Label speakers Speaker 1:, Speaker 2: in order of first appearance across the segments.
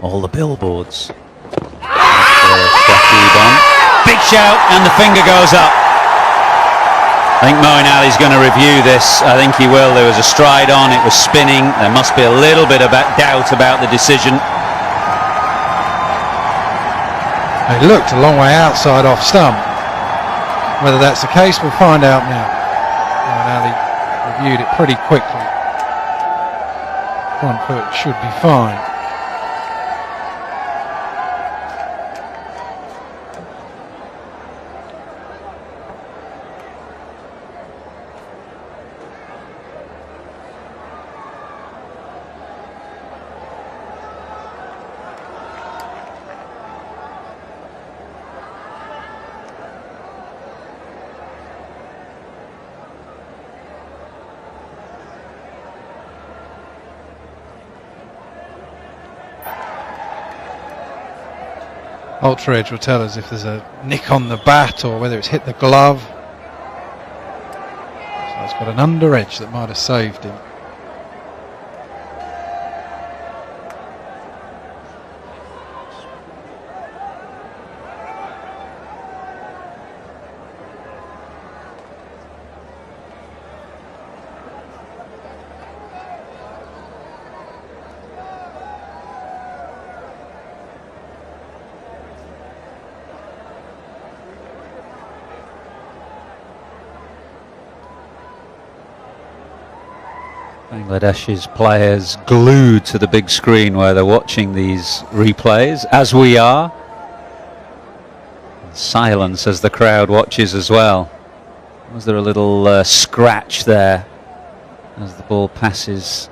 Speaker 1: all the billboards. Big shout, and the finger goes up. I think Moeen Ali's going to review this. I think he will. There was a stride on, it was spinning. There must be a little bit of doubt about the decision.
Speaker 2: It looked a long way outside off stump. Whether that's the case, we'll find out now. Moeen Ali reviewed it pretty quickly. Front foot should be fine. Ultra Edge will tell us if there's a nick on the bat or whether it's hit the glove. So it's got an under edge that might have saved him.
Speaker 1: Bangladesh's players glued to the big screen where they're watching these replays, as we are. Silence as the crowd watches as well. Was there a little scratch there as the ball passes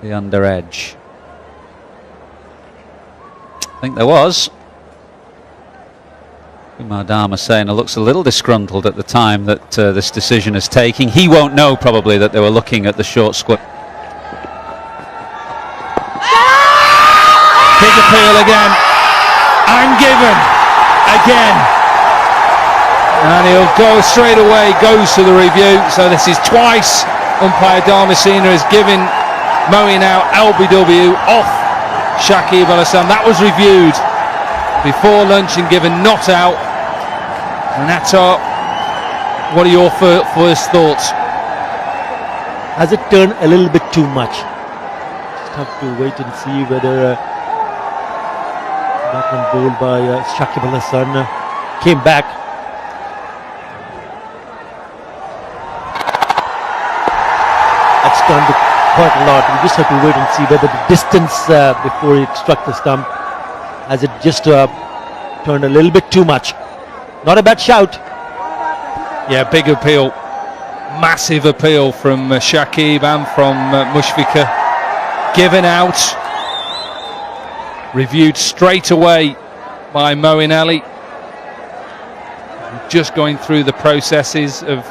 Speaker 1: the under edge? I think there was. Kumar Dharmasena looks a little disgruntled at the time that this decision is taking. He won't know probably that they were looking at the short square.
Speaker 3: Big appeal again, and given again, and he'll go straight away, goes to the review. So this is twice umpire Dharmasena has given Moeen LBW off Shakib Al Hassan. That was reviewed before lunch and given not out. And Atar, what are your first thoughts?
Speaker 4: Has it turned a little bit too much? Just have to wait and see whether that one bowled by Shakib Al Hassan came back. That's done quite a lot. We just have to wait and see whether the distance before it struck the stump, has it just turned a little bit too much. Not a bad shout.
Speaker 3: Yeah, big appeal, massive appeal from Shakib and from Mushfiqur. Given out, reviewed straight away by Moeen Ali. Just going through the processes of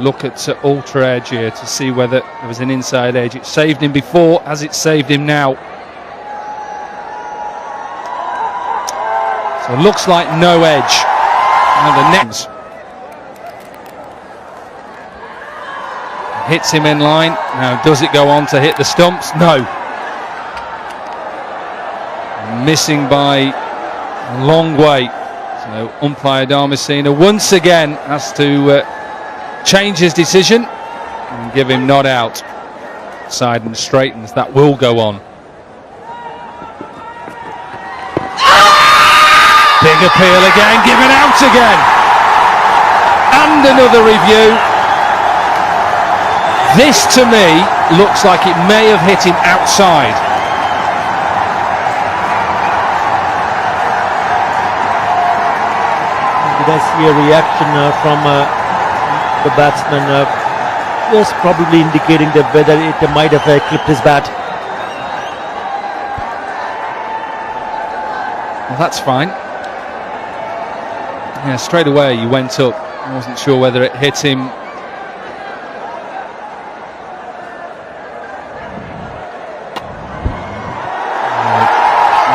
Speaker 3: look at Ultra Edge here to see whether there was an inside edge. It saved him before, as it saved him now. So it looks like no edge. And the next hits him in line. Now, does it go on to hit the stumps? No. Missing by a long way. So umpire Dharmasena once again has to change his decision and give him not out. Side and straightens, that will go on. Big appeal again, given out again. And another review. This to me looks like it may have hit him outside.
Speaker 4: Did I see a reaction from the batsman? Yes, probably indicating that whether it might have clipped his bat.
Speaker 3: Well, that's fine. Yeah, straight away you went up. I wasn't sure whether it hit him.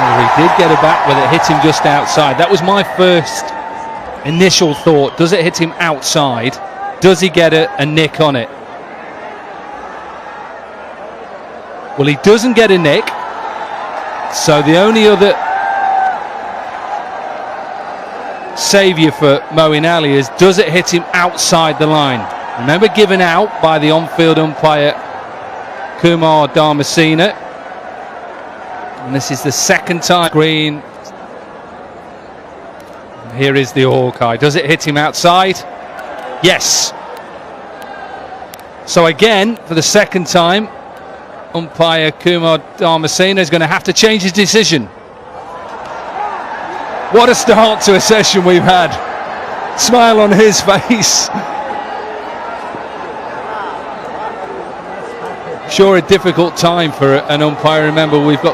Speaker 3: Whether he did get a bat, whether it hit him just outside. That was my first initial thought. Does it hit him outside? Does he get a nick on it? Well, he doesn't get a nick. So the only other saviour for Moeen Ali is, does it hit him outside the line? Remember, given out by the on-field umpire Kumar Dharmasena. And this is the second time. Green. And here is the Hawkeye. Does it hit him outside? Yes. So again, for the second time, umpire Kumar Dharmasena is going to have to change his decision. What a start to a session we've had. Smile on his face. Sure, a difficult time for an umpire. Remember, we've got